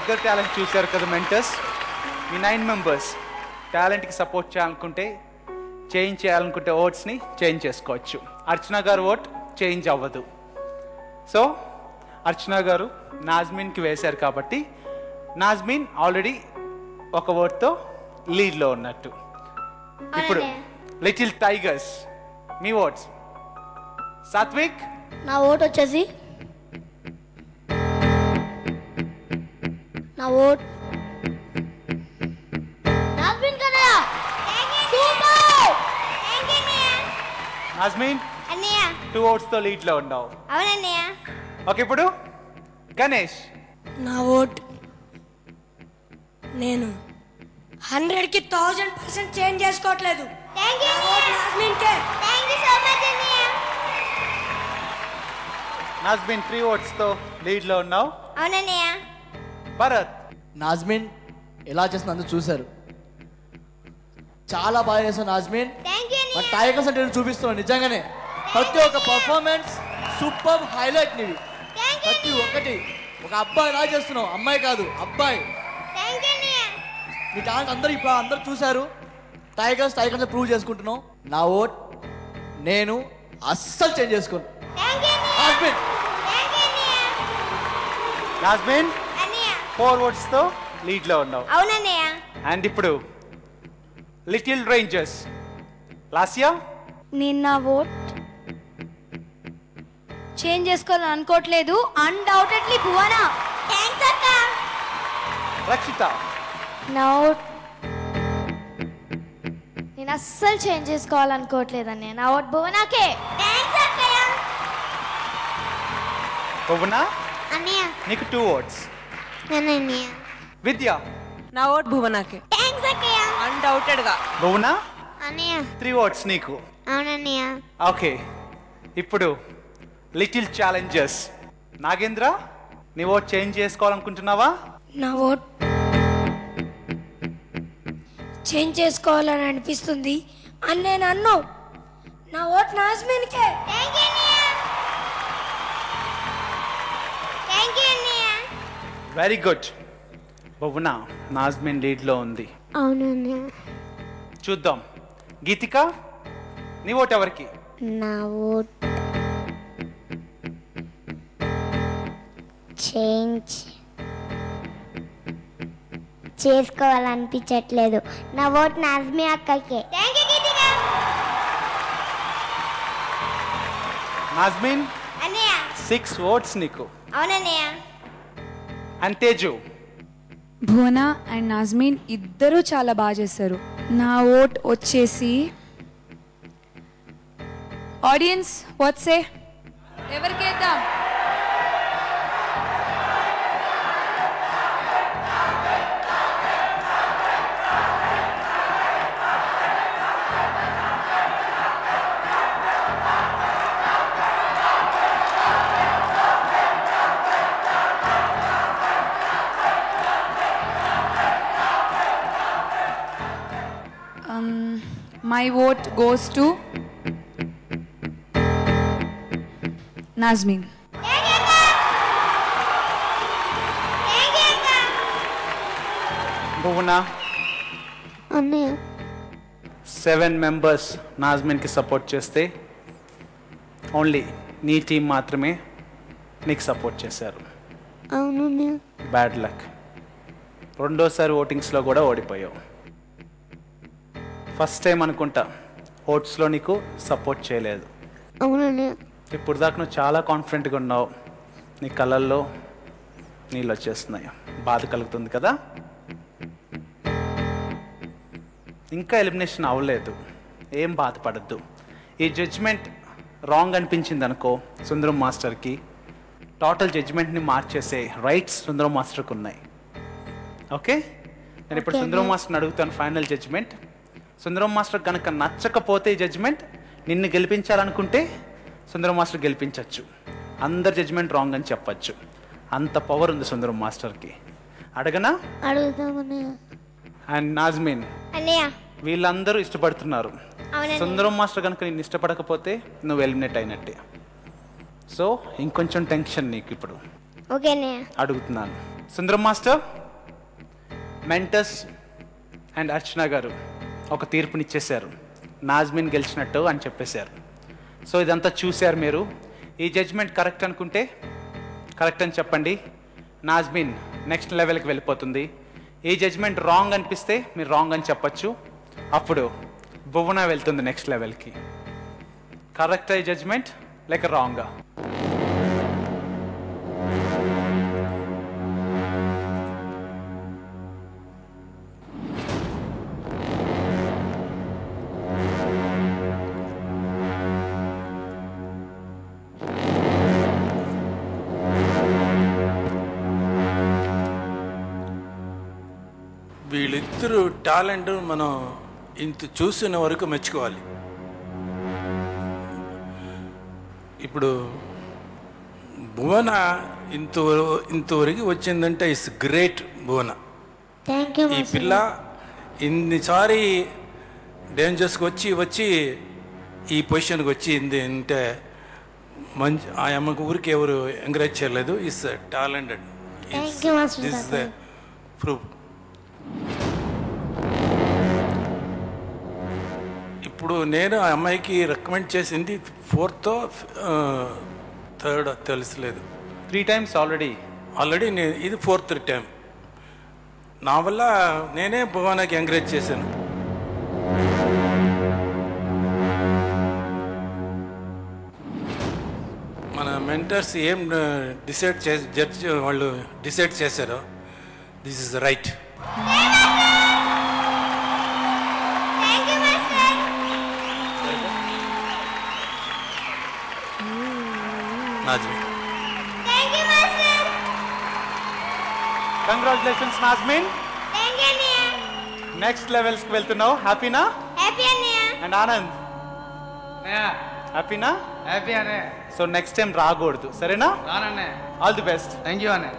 ఇద్దరు టాలెంట్ చూశారు కదా మెంటర్స్. మీ 9 మెంబర్స్ టాలెంట్కి సపోర్ట్ చేయాలనుకుంటే, చేంజ్ చేయాలనుకుంటే ఓట్స్ని చేంజ్ చేసుకోవచ్చు. అర్చన గారు ఓట్ చేంజ్ అవ్వదు. సో అర్చన గారు నాజ్మిన్కి వేశారు కాబట్టి నాజ్మిన్ ఆల్రెడీ ఒక ఓట్తో లీడ్లో ఉన్నట్టు. ఇప్పుడు లిటిల్ టైగర్స్ మీ ఓట్స్. సాత్విక్, నా ఓట్ వచ్చేసి నా ఓట్ నాజ్మిన్ కన్నయ్య. సూపర్. నాజ్మిన్ అన్నయ్య 2 ఓట్స్తో లీడ్లో ఉన్నావు. అవునన్నయ్య. ఓకే, ఇప్పుడు గణేష్. నా ఓట్ నేను 100కి 1000% చేంజ్ చేసుకోవట్లేదు. థ్యాంక్ యూ నాజ్మిన్కే. థ్యాంక్ యూ సో మచ్ అన్నయ్య. నాజ్మిన్ 3 ఓట్స్తో లీడ్లో ఉన్నావు. అవునన్నయ్య. భరత్. నాజ్మిన్ ఎలా చేసిన అందరూ చూశారు, చాలా బాగా చేసావు నాజ్మిన్. థ్యాంక్ యూ మన అన్నయ్య. టైగర్స్ అంటే నేను చూపిస్తున్నాను నిజంగానే. ప్రతి ఒక్క పర్ఫార్మెన్స్ సూపర్ హైలైట్ నీవి. Thank you. ప్రతి ఒక్కటి ఒక అబ్బాయి లా చేస్తున్నావు, అమ్మాయి కాదు అబ్బాయి. థ్యాంక్ యూ అన్నయ్య. నీ టాలెంట్ అందరూ ఇప్పుడు అందరూ చూశారు. టైగర్స్ ప్రూవ్ చేసుకుంటున్నావు. నా ఓట్ నేను అస్సలు చేంజ్ చేసుకోను. థ్యాంక్ యూ అన్నయ్య. నాజ్మిన్ థ్యాంక్ యూ అన్నయ్య. నాజ్మిన్ అన్నయ్య. 4 ఓట్స్తో లీడ్లో ఉన్నావు. అవునన్నయ్య. అండ్ ఇప్పుడు లిటిల్ రేంజర్స్. లాస్యా. నేను నా ఓట్ చేంజ్ చేసుకోవాలని అనుకోవట్లేదు. అన్డౌటెడ్లీ భువన. థ్యాంక్స్ అక్క. రక్షిత. నా ఓట్ నేను అస్సలు చేంజ్ చేసుకోవాలనుకోవట్లేదండి. నా ఓట్ భువనాకే. థ్యాంక్స్ అక్కయ్య. భువన అన్నయ్య. నీకు 2 ఓట్స్. అన్నయ్య. విద్య. నా ఓట్ భువనాకే. థ్యాంక్స్ అక్కయ్య. అన్డౌటెడ్ గా. భువన అన్నయ్య. 3 ఓట్స్ నీకు. అవునన్నయ్య. ఓకే, ఇప్పుడు లిటిల్ ఛాలెంజర్స్. నాగేంద్ర, నీ ఓట్ చేంజ్ చేసుకోవాలనుకుంటున్నావా? నా ఓట్ చేంజ్ చేసుకోవాలని అనిపిస్తుంది అని నేను అన్నావు. నా ఓట్ నాజ్మిన్కే. థ్యాంక్ యూ అన్నయ్య. థ్యాంక్ యూ అన్నయ్య. Very good. భువన నాజ్మిన్ లీడ్లో ఉంది. అవునన్నయ్య. చూద్దాం. గీతిక, నీ ఓట్ ఎవరికి? నా ఓట్ చేంజ్ చేసుకోవాలనిపించట్లేదు. నా ఓట్ నాజ్మి అక్కకే. నాజ్మిన్ అన్నయ్య. 6 ఓట్స్ నీకు. అవునన్నయ్య. అండ్ తేజు. భువన అండ్ నాజ్మిన్ ఇద్దరూ చాలా బాగా చేశారు. నా ఓట్ వచ్చేసి ఆడియన్స్ వాట్సే ఎవరికేద్దాం? My vote goes to Nazmin. Bhuvana అన్నయ్య 7 మెంబర్స్ నాజ్మిన్కి సపోర్ట్ చేస్తే ఓన్లీ నీ టీం మాత్రమే నీకు సపోర్ట్ చేశారు. అవునన్నయ్య. Bad luck. రెండోసారి ఓటింగ్స్లో కూడా ఓడిపోయావు. ఫస్ట్ టైం అనుకుంటా ఓట్స్లో నీకు సపోర్ట్ చేయలేదు. అవునన్నయ్య. ఇప్పుడు దాకా నువ్వు చాలా కాన్ఫిడెంట్గా ఉన్నావు. నీ కళ్ళల్లో నీళ్ళు వచ్చేస్తున్నాయి. బాధ కలుగుతుంది కదా. ఇంకా ఎలిమినేషన్ అవ్వలేదు, ఏం బాధపడద్దు. ఈ జడ్జ్మెంట్ రాంగ్ అనిపించింది అనుకో సుందరం మాస్టర్కి, టోటల్ జడ్జ్మెంట్ని మార్చేసే రైట్స్ సుందరం మాస్టర్కి ఉన్నాయి. ఓకే, నేను ఇప్పుడు సుందరం మాస్టర్ని అడుగుతాను ఫైనల్ జడ్జ్మెంట్. సుందరం మాస్టర్ కనుక నచ్చకపోతే ఈ జడ్జ్మెంట్ నిన్ను గెలిపించాలనుకుంటే సుందరం మాస్టర్ గెలిపించవచ్చు. అందరు జడ్జ్మెంట్ రాంగ్ అని చెప్పచ్చు. అంత పవర్ ఉంది సుందరం మాస్టర్కి. అడగనా? అడుగుతామన్నయ్య. అండ్ నాజ్మిన్, అన్నయ్య వీళ్ళందరూ ఇష్టపడుతున్నారు. సుందరం మాస్టర్ కనుక నిన్ను ఇష్టపడకపోతే నువ్వు ఎలిమినేట్ అయినట్టే. సో ఇంకొంచెం టెన్షన్ నీకు ఇప్పుడు. ఓకే అన్నయ్య. అడుగుతున్నాను, సుందరం మాస్టర్ మెంటస్ అండ్ అర్చన గారు ఒక తీర్పునిచ్చేశారు, నాజ్మిన్ గెలిచినట్టు అని చెప్పేశారు. సో ఇదంతా చూశారు మీరు. ఈ జడ్జ్మెంట్ కరెక్ట్ అనుకుంటే కరెక్ట్ అని చెప్పండి, నాజ్మిన్ నెక్స్ట్ లెవెల్కి వెళ్ళిపోతుంది. ఈ జడ్జ్మెంట్ రాంగ్ అనిపిస్తే మీరు రాంగ్ అని చెప్పచ్చు, అప్పుడు భువన వెళ్తుంది నెక్స్ట్ లెవెల్కి. కరెక్ట్ ఈ జడ్జ్మెంట్ లేక రాంగా? వీళ్ళిద్దరూ టాలెంట్ మనం ఇంత చూసిన వరకు మెచ్చుకోవాలి. ఇప్పుడు భువన ఇంతవరకు వచ్చిందంటే it's great. Bhuvana thank you ఈ పిల్ల ఇన్నిసారి డేంజర్స్కి వచ్చి ఈ పొజిషన్కి వచ్చింది అంటే మంచి ఆ అమ్మకు ఊరికి ఎవరు ఎంకరేజ్ చేయలేదు. Is talented. Thank you, Master. This is the proof. ఇప్పుడు నేను ఆ అమ్మాయికి రికమెండ్ చేసింది 4th or 3rd తెలుసులేదు. 3 times already నేను ఇది 4th టైం. నా వల్ల నేనే భువనకి ఎంకరేజ్ చేశాను. మన మెంటర్స్ ఏం జడ్జ్ వాళ్ళు డిసైడ్ చేశారో this is right. Nazmin, congratulations Nazmin, next లెవెల్స్కి వెళ్తున్నావు. హ్యాపీనా? అండ్ ఆనంద్ హ్యాపీనా? హ్యాపీ అనే. సో నెక్స్ట్ టైం రాకూడదు, సరేనా? రానన్నే. All the best. Thank you అనే.